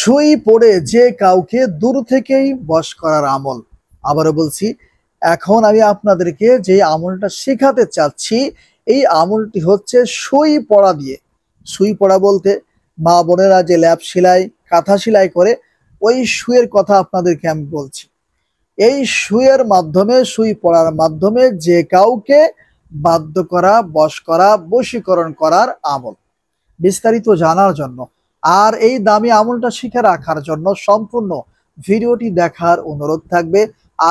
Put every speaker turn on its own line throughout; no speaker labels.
সুই পড়ে যে কাউকে দূর থেকেই বশ করার আমল। আবারও বলছি, এখন আমি আপনাদেরকে যে আমলটা শেখাতে চাচ্ছি, এই আমলটি হচ্ছে সুই পড়া দিয়ে। সুই পড়া বলতে মা বোনেরা যে ল্যাপ সেলাই, কাঁথা সেলাই করে, ওই সুইয়ের কথা আপনাদেরকে আমি বলছি। এই সুইয়ের মাধ্যমে, সুই পড়ার মাধ্যমে যে কাউকে বাধ্য করা, বশ করা, বশীকরণ করার আমল। বিস্তারিত জানার জন্য আর এই দামি আমলটা শিখে রাখার জন্য সম্পূর্ণ ভিডিওটি দেখার অনুরোধ থাকবে।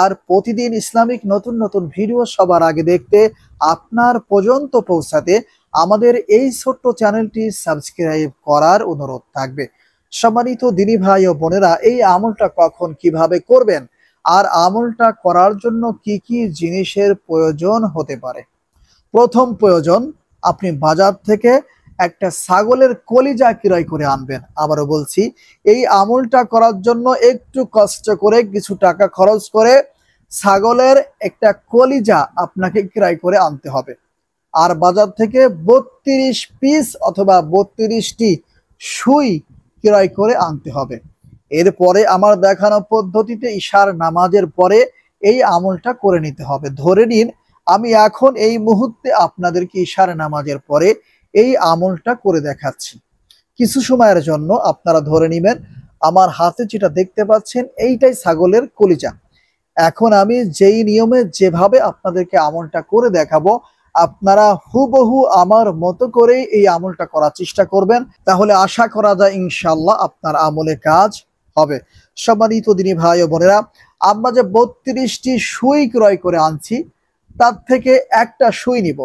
আর প্রতিদিন ইসলামিক নতুন নতুন ভিডিও সবার আগে দেখতে, আপনার পর্যন্ত পৌঁছাতে আমাদের এই ছোট্ট চ্যানেলটি সাবস্ক্রাইব করার অনুরোধ থাকবে। সম্মানিত দিনী ভাই ও বোনেরা, এই আমলটা কখন কিভাবে করবেন আর আমলটা করার জন্য কি কি জিনিসের প্রয়োজন হতে পারে। প্রথম প্রয়োজন, আপনি বাজার থেকে একটা ছাগলের কলিজা ক্রয় করে আনবেন। আবারও বলছি, এই আমলটা করার জন্য একটু কষ্ট করে, কিছু টাকা খরচ করে ছাগলের একটা কলিজা আপনাকে ক্রয় করে আনতে হবে। আর বাজার থেকে 32 পিস অথবা 32টি সুই ক্রয় করে আনতে হবে। এরপরে আমার দেখানো পদ্ধতিতে ইশার নামাজের পরে এই আমলটা করে নিতে হবে। ধরে নিন আমি এখন এই মুহূর্তে আপনাদেরকে ইশার নামাজের পরে এই আমলটা করে দেখাচ্ছি। কিছু সময়ের জন্য আপনারা ধরে নেবেন আমার হাতে যেটা দেখতে পাচ্ছেন এইটাই ছাগলের কলিজা। এখন আমি যেই নিয়মে যেভাবে আপনাদেরকে আমলটা করে দেখাবো, আপনারা হুবহু আমার মতো করে এই আমলটা করার চেষ্টা করবেন, তাহলে আশা করা যায় ইনশাল্লাহ আপনার আমলে কাজ হবে। সম্মানিত দিনী ভাই ও বোনেরা, আমরা যে 32টি সুই ক্রয় করে আনছি, তার থেকে একটা সুই নিব।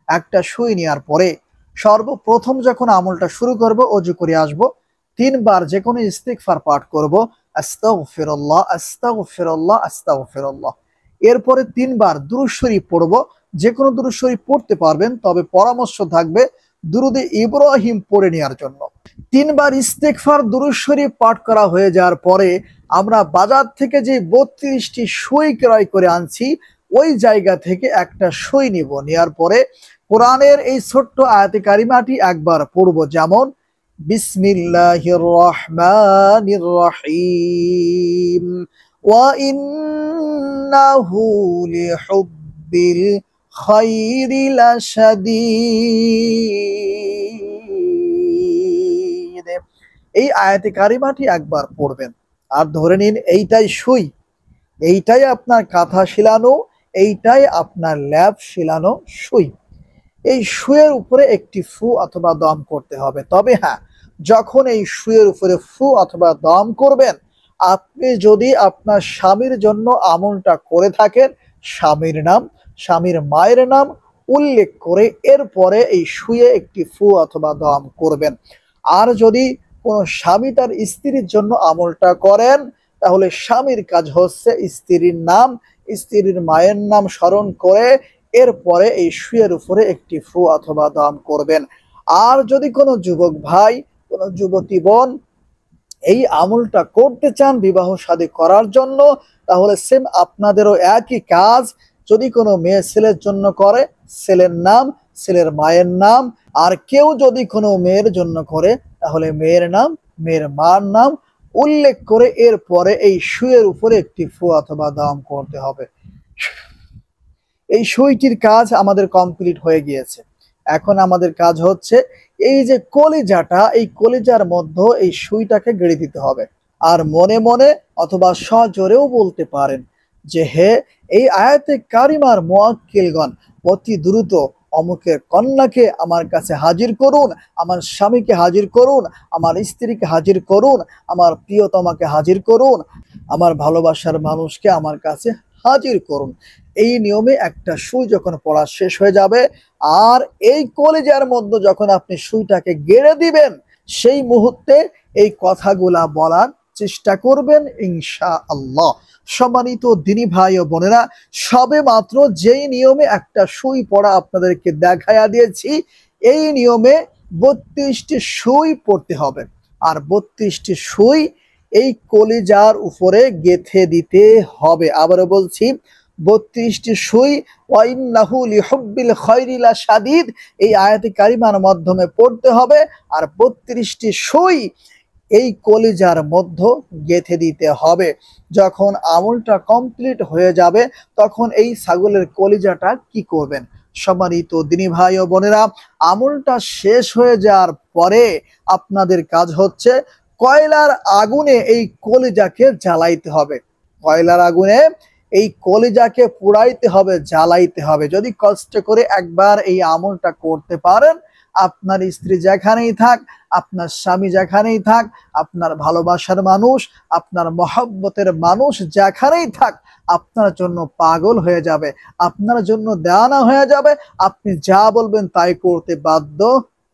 একটা সুই নেওয়ার পরে সর্বপ্রথম যখন আমলটা শুরু করব, অজু করে আসব, 3 বার যে কোনো ইস্তিগফার পাঠ করব, আস্তাগফিরুল্লাহ আস্তাগফিরুল্লাহ আস্তাগফিরুল্লাহ। এরপরে 3 বার দুরূদ শরীফ পড়ব। যে কোনো দুরূদ শরীফ পড়তে পারবেন, তবে পরামর্শ থাকবে দুরুদে ইব্রাহিম পড়ে নেওয়ার জন্য। 3 বার ইস্তিগফার দুরূদ শরীফ পাঠ করা হয়ে যাওয়ার পরে আমরা বাজার থেকে যে 32টি সুই ক্রয় করে আনছি, ওই জায়গা থেকে একটা সুই নিব। নেওয়ার পরে কোরআনের এই ছোট্ট আয়াতে কারিমাটি একবার পড়ব, যেমন বিসমিল্লাহির রহমানির রহিম ওয়া ইন্নাহু লিহুব্বিল খায়রি লাশাদীদ। এই আয়াতে কারিমাটি একবার পড়বেন। আর ধরে নিন এইটাই সুই, এইটাই আপনার কাঁথা শিলানো, এইটাই আপনার ল্যাপ শিলানো সুই। এই সুয়ের উপরে একটি ফু অথবা দম করতে হবে। তবে হ্যাঁ, যখন এই সুয়ের উপরে ফু অথবা দম করবেন, আপনি যদি আপনার স্বামীর জন্য আমলটা করে থাকেন, স্বামীর নাম, স্বামীর মায়ের নাম উল্লেখ করে এরপরে এই সুয়ে একটি ফু অথবা দম করবেন। আর যদি কোনো স্বামী তার স্ত্রীর জন্য আমলটা করেন, তাহলে স্বামীর কাজ হচ্ছে স্ত্রীর নাম, স্ত্রীর মায়ের নাম স্মরণ করে এরপরে এই সুয়ের উপরে একটি ফু অথবা দম করবেন। আর যদি কোনো যুবক ভাই, কোনো যুবতী বোন এই আমলটা করতে চান বিবাহ শাদী করার জন্য, তাহলে সেম আপনাদেরও একই কাজ। যদি কোনো মেয়ে ছেলের জন্য করে, ছেলের নাম, ছেলের মায়ের নাম। আর কেউ যদি কোনো মেয়ের জন্য করে, তাহলে মেয়ের নাম, মেয়ের মার নাম উল্লেখ করে এরপরে এই সুয়ের উপরে একটি ফু অথবা দম করতে হবে। এই সুইটির কাজ আমাদের কমপ্লিট হয়ে গিয়েছে। এখন আমাদের কাজ হচ্ছে এই যে কলিজাটা, এই কলিজার মধ্যে এই সুইটাকে গেড়ে দিতে হবে। আর মনে মনে অথবা সজোরেও বলতে পারেন যে হে এই আয়াতে কারিমার মুআক্কিলগণ, অতি দ্রুত অমুকের কন্যাকে আমার কাছে হাজির করুন, আমার স্বামীকে হাজির করুন, আমার স্ত্রীকে হাজির করুন, আমার প্রিয়তমাকে হাজির করুন, আমার ভালোবাসার মানুষকে আমার কাছে হাজির করুন। এই নিয়মে একটা সুই যখন পড়া শেষ হয়ে যাবে, আর এই কলিজার মধ্যে যখন আপনি সুইটাকে গেড়ে দিবেন, সেই মুহূর্তে এই কথাগুলা বলার চেষ্টা করবেন ইনশাআল্লাহ। সম্মানিত দিনী ভাই ও বোনেরা, সবে মাত্র যেই নিয়মে একটা সুই পড়া আপনাদেরকে দেখাইয়া দিয়েছি, এই নিয়মে 32টি সুই পড়তে হবে। আর 32টি সুই এই কলিজার উপরে গেঁথে দিতে হবে। আবারও বলছি, 32টি সুই ওয়া ইন্নাহু লিহুব্বিল খায়রি লাশাদীদ এই আয়াতে কারিমার মাধ্যমে পড়তে হবে। আর 32টি সুই এই কলিজার মধ্যে গেঁথে দিতে হবে। যখন আমলটা কমপ্লিট হয়ে যাবে তখন এই ছাগলের কলিজাটা কি করবেন? সম্মানিত দিনী ভাই ও বোনেরা, আমলটা শেষ হয়ে যাওয়ার পরে আপনাদের কাজ হচ্ছে কয়লার আগুনে এই কলিজাকে জ্বালাইতে হবে। কয়লার আগুনে এই কলিজাকে পুড়াইতে হবে, জ্বালাইতে হবে। যদি কষ্ট করে একবার এই আমলটা করতে পারেন, আপনার স্ত্রী যেখানেই থাক, আপনার স্বামী যেখানেই থাক, আপনার ভালোবাসার মানুষ, আপনার মহব্বতের মানুষ যেখানেই থাক, আপনার জন্য পাগল হয়ে যাবে, আপনার জন্য দেওয়ানা হয়ে যাবে। আপনি যা বলবেন তাই করতে বাধ্য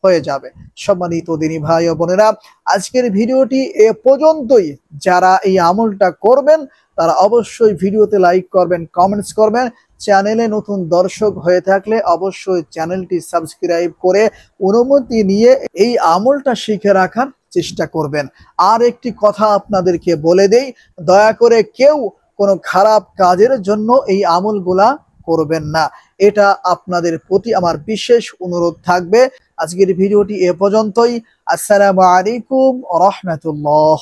হয়ে যাবে। সম্মানিত দিনী ভাই ও বোনেরা, আজকের ভিডিওটি এ পর্যন্তই। যারা এই আমলটা করবেন তারা অবশ্যই ভিডিওতে লাইক করবেন, কমেন্টস করবেন। চ্যানেলে নতুন দর্শক হয়ে থাকলে অবশ্যই চ্যানেলটি সাবস্ক্রাইব করে অনুমতি নিয়ে এই আমলটা শিখে রাখার চেষ্টা করবেন। আর একটি কথা আপনাদেরকে বলে দেই, দয়া করে কেউ কোনো খারাপ কাজের জন্য এই আমলগুলা করবেন না। এটা আপনাদের প্রতি আমার বিশেষ অনুরোধ থাকবে। আজকের ভিডিওটি এ পর্যন্তই। আসসালামু আলাইকুম ওয়া রাহমাতুল্লাহ।